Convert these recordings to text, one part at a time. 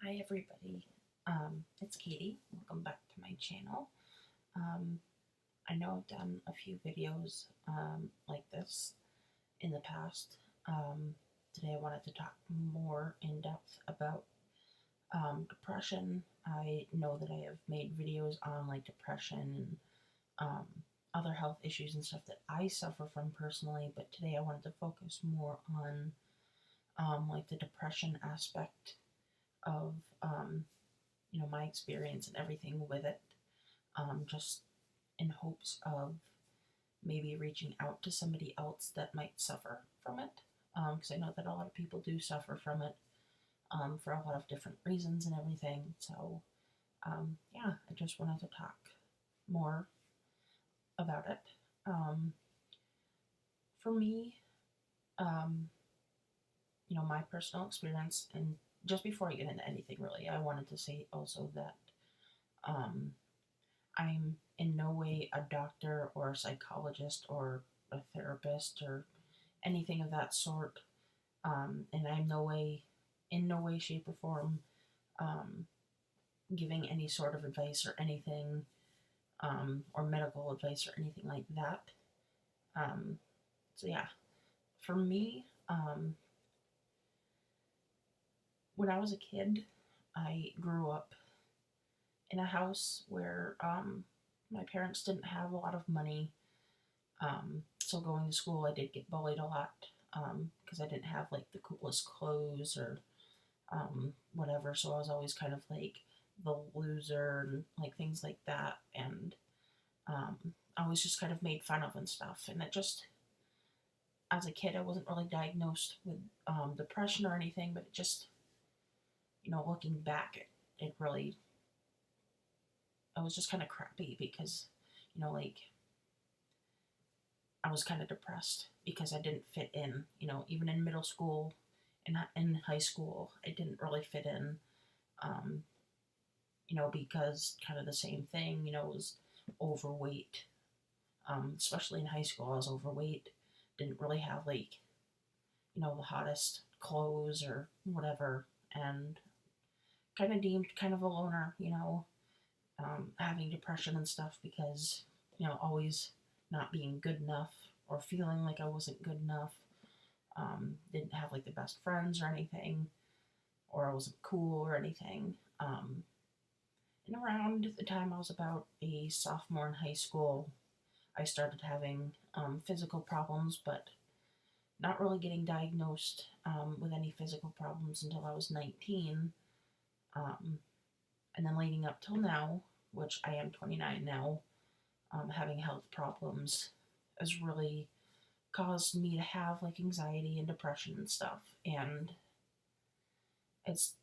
Hi everybody, it's Katie. Welcome back to my channel. Um, I know I've done a few videos like this in the past. Today I wanted to talk more in depth about depression. I know that I have made videos on like depression and um, other health issues and stuff that I suffer from personally, but today I wanted to focus more on like the depression aspect of my experience and everything with it, just in hopes of maybe reaching out to somebody else that might suffer from it. Because I know that a lot of people do suffer from it for a lot of different reasons and everything. So, yeah, I just wanted to talk more about it. Um, for me, um, my personal experience, and just before I get into anything really, I wanted to say also that um, I'm in no way a doctor or a psychologist or a therapist or anything of that sort. And I'm in no way, shape, or form, um, giving any sort of advice or anything, or medical advice or anything like that. Um, so yeah, for me, when I was a kid, I grew up in a house where my parents didn't have a lot of money. So going to school, I did get bullied a lot because I didn't have like the coolest clothes or whatever. So I was always kind of like the loser and like things like that. And I was just kind of made fun of and stuff. And it just, as a kid, I wasn't really diagnosed with depression or anything, but it just, looking back, it really, I was just kind of crappy because, like I was kind of depressed because I didn't fit in. Even in middle school and in high school, I didn't really fit in. Um, because kind of the same thing. Was overweight. Especially in high school, I was overweight. Didn't really have like the hottest clothes or whatever, and kind of deemed kind of a loner. Having depression and stuff because always not being good enough or feeling like I wasn't good enough. Didn't have like the best friends or anything, or I wasn't cool or anything. And around the time I was about a sophomore in high school, I started having physical problems, but not really getting diagnosed with any physical problems until I was 19. Um, and then leading up till now, which I am 29 now, having health problems has really caused me to have like anxiety and depression and stuff. And it's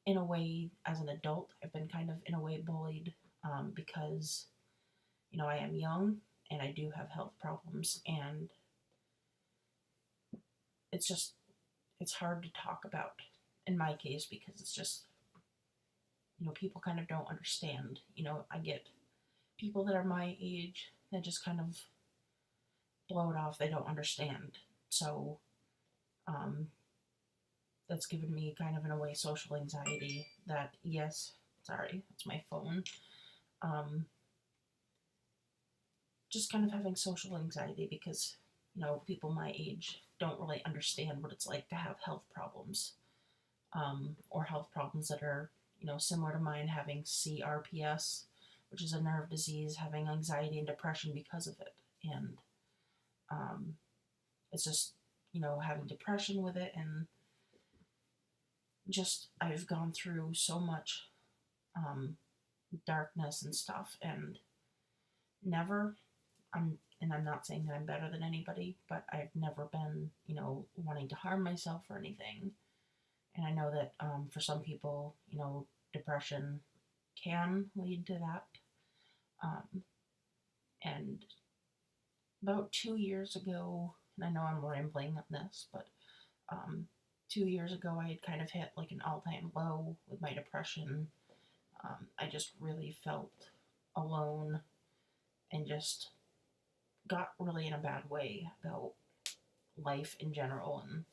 in a way, as an adult, I've been kind of in a way bullied because, I am young and I do have health problems. And it's just, it's hard to talk about in my case because it's just, people kind of don't understand. I get people that are my age that just kind of blow it off. They don't understand. So, um, that's given me kind of in a way social anxiety that, yes, sorry, that's my phone. Um, just kind of having social anxiety because, people my age don't really understand what it's like to have health problems, or health problems that are, similar to mine, having CRPS, which is a nerve disease, having anxiety and depression because of it. And um, it's just, having depression with it. And just, I've gone through so much um, darkness and stuff. And never, and I'm not saying that I'm better than anybody, but I've never been, wanting to harm myself or anything. And I know that for some people, depression can lead to that. Um, and about 2 years ago, and I know I'm rambling on this, but um, 2 years ago, I had kind of hit like an all time low with my depression. I just really felt alone and just got really in a bad way about life in general. And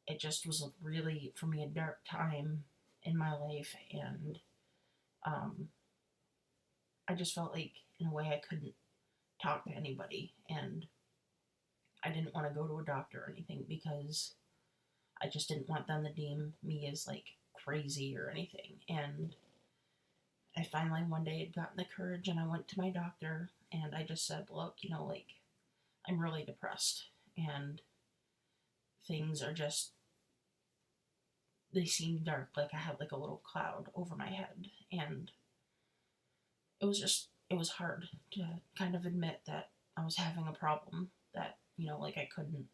it just was really, for me, a dark time. in my life, and um, I just felt like, in a way, I couldn't talk to anybody, and I didn't want to go to a doctor or anything because I just didn't want them to deem me as like crazy or anything. And I finally one day had gotten the courage and I went to my doctor and I just said, look, like, I'm really depressed and things are just, they seem dark. Like I had like a little cloud over my head. And it was hard to kind of admit that I was having a problem that, like I couldn't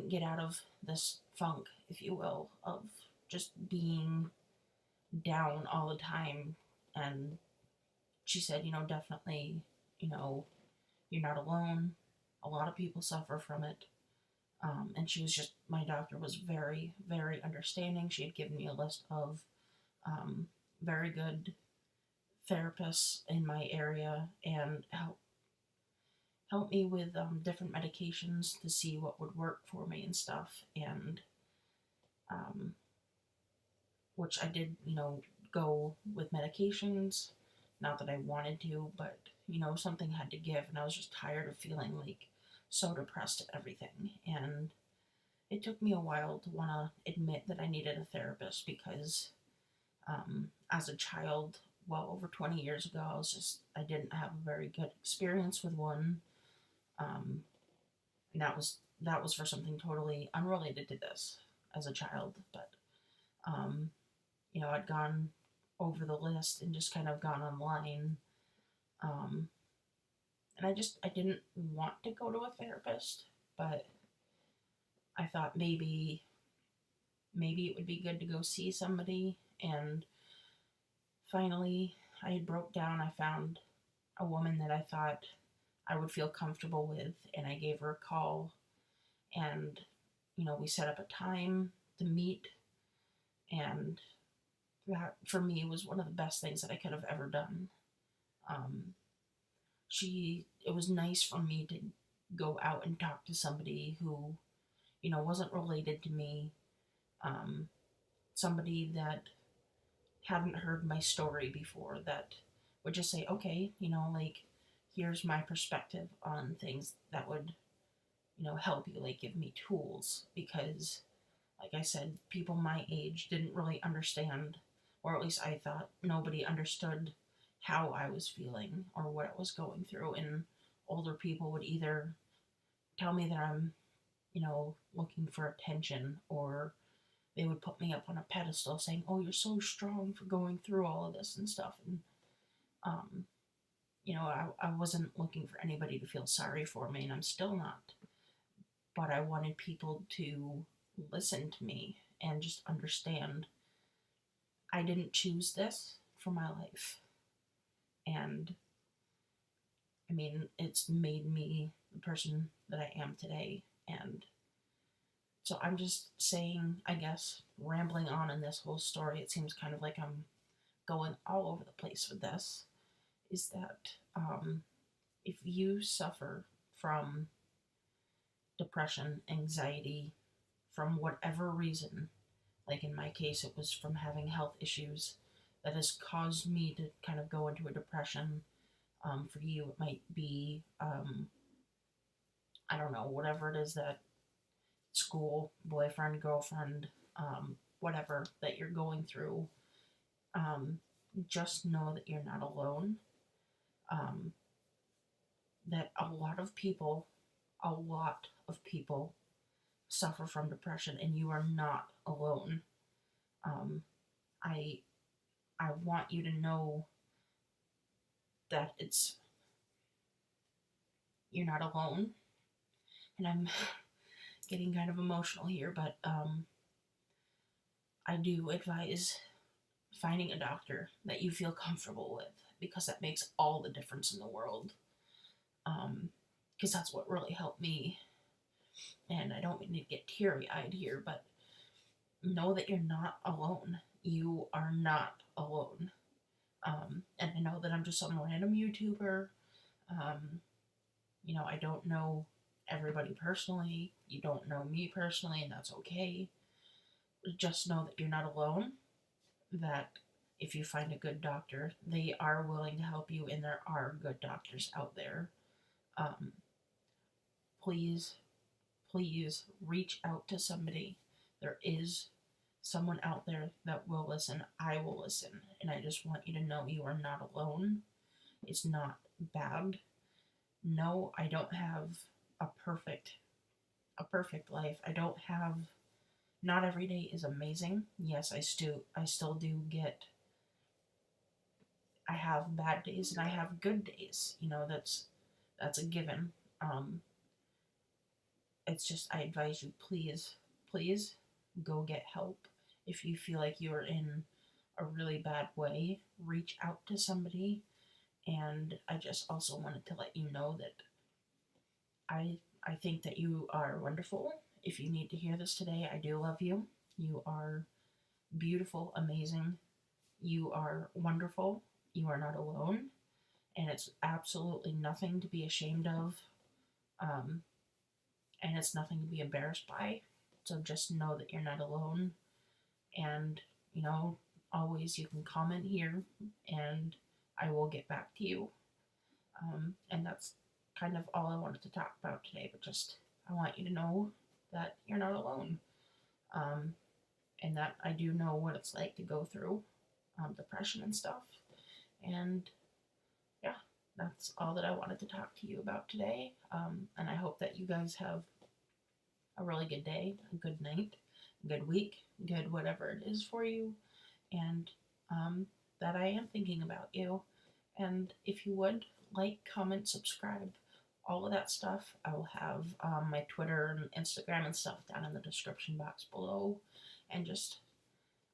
get out of this funk, if you will, of just being down all the time. And she said, definitely, you know, you're not alone. A lot of people suffer from it. And she was just, my doctor was very, very understanding. She had given me a list of very good therapists in my area and help me with different medications to see what would work for me and stuff. And um, which I did, go with medications. Not that I wanted to, but something had to give, and I was just tired of feeling like so depressed at everything. And it took me a while to want to admit that I needed a therapist because as a child, well over 20 years ago, I didn't have a very good experience with one. Um, and that was for something totally unrelated to this as a child, but um, I'd gone over the list and just kind of gone online. Um, and I didn't want to go to a therapist, but I thought maybe it would be good to go see somebody. And finally, I had broke down. I found a woman that I thought I would feel comfortable with, and I gave her a call. And we set up a time to meet, and that for me was one of the best things that I could have ever done. Um, it was nice for me to go out and talk to somebody who, wasn't related to me, um, somebody that hadn't heard my story before, that would just say, okay, like, here's my perspective on things that would, help you, like, give me tools. Because, like I said, people my age didn't really understand, or at least I thought nobody understood how I was feeling or what I was going through. And older people would either tell me that I'm, looking for attention, or they would put me up on a pedestal saying, oh, you're so strong for going through all of this and stuff. And, um, I wasn't looking for anybody to feel sorry for me, and I'm still not. But I wanted people to listen to me and just understand I didn't choose this for my life. And I mean, it's made me the person that I am today. And so I'm just saying, I guess, rambling on in this whole story, it seems kind of like I'm going all over the place with this, is that if you suffer from depression, anxiety, from whatever reason, like in my case, it was from having health issues that has caused me to kind of go into a depression. For you, it might be, I don't know, whatever it is, that school, boyfriend, girlfriend, whatever that you're going through. Um, just know that you're not alone. Um, that a lot of people suffer from depression, and you are not alone. Um, I I want you to know that you're not alone. And I'm getting kind of emotional here, but I do advise finding a doctor that you feel comfortable with, because that makes all the difference in the world. Because that's what really helped me. And I don't mean to get teary eyed here, but know that you're not alone. You are not alone. And I know that I'm just some random YouTuber. Um, I don't know everybody personally. You don't know me personally, and that's okay. Just know that you're not alone. that if you find a good doctor, they are willing to help you, and there are good doctors out there. Um, please, please reach out to somebody. There is someone out there that will listen. I will listen. And I just want you to know you are not alone. It's not bad. No, I don't have a perfect life. I don't have not every day is amazing. Yes, I still do get I have bad days and I have good days. That's a given. Um it's just I advise you, please go get help. If you feel like you're in a really bad way, reach out to somebody. And I just also wanted to let you know that I think that you are wonderful. If you need to hear this today, I do love you. You are beautiful, amazing. You are wonderful. You are not alone. And it's absolutely nothing to be ashamed of. Um, and it's nothing to be embarrassed by. So just know that you're not alone. And, you know, always you can comment here and I will get back to you. And that's kind of all I wanted to talk about today. But just, I want you to know that you're not alone. Um, and that I do know what it's like to go through depression and stuff. And yeah, that's all that I wanted to talk to you about today. And I hope that you guys have a really good day, a good night, a good week, good whatever it is for you. And that I am thinking about you. And if you would, like, comment, subscribe, all of that stuff. I will have my Twitter and Instagram and stuff down in the description box below. And just,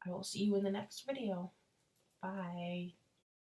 I will see you in the next video. Bye.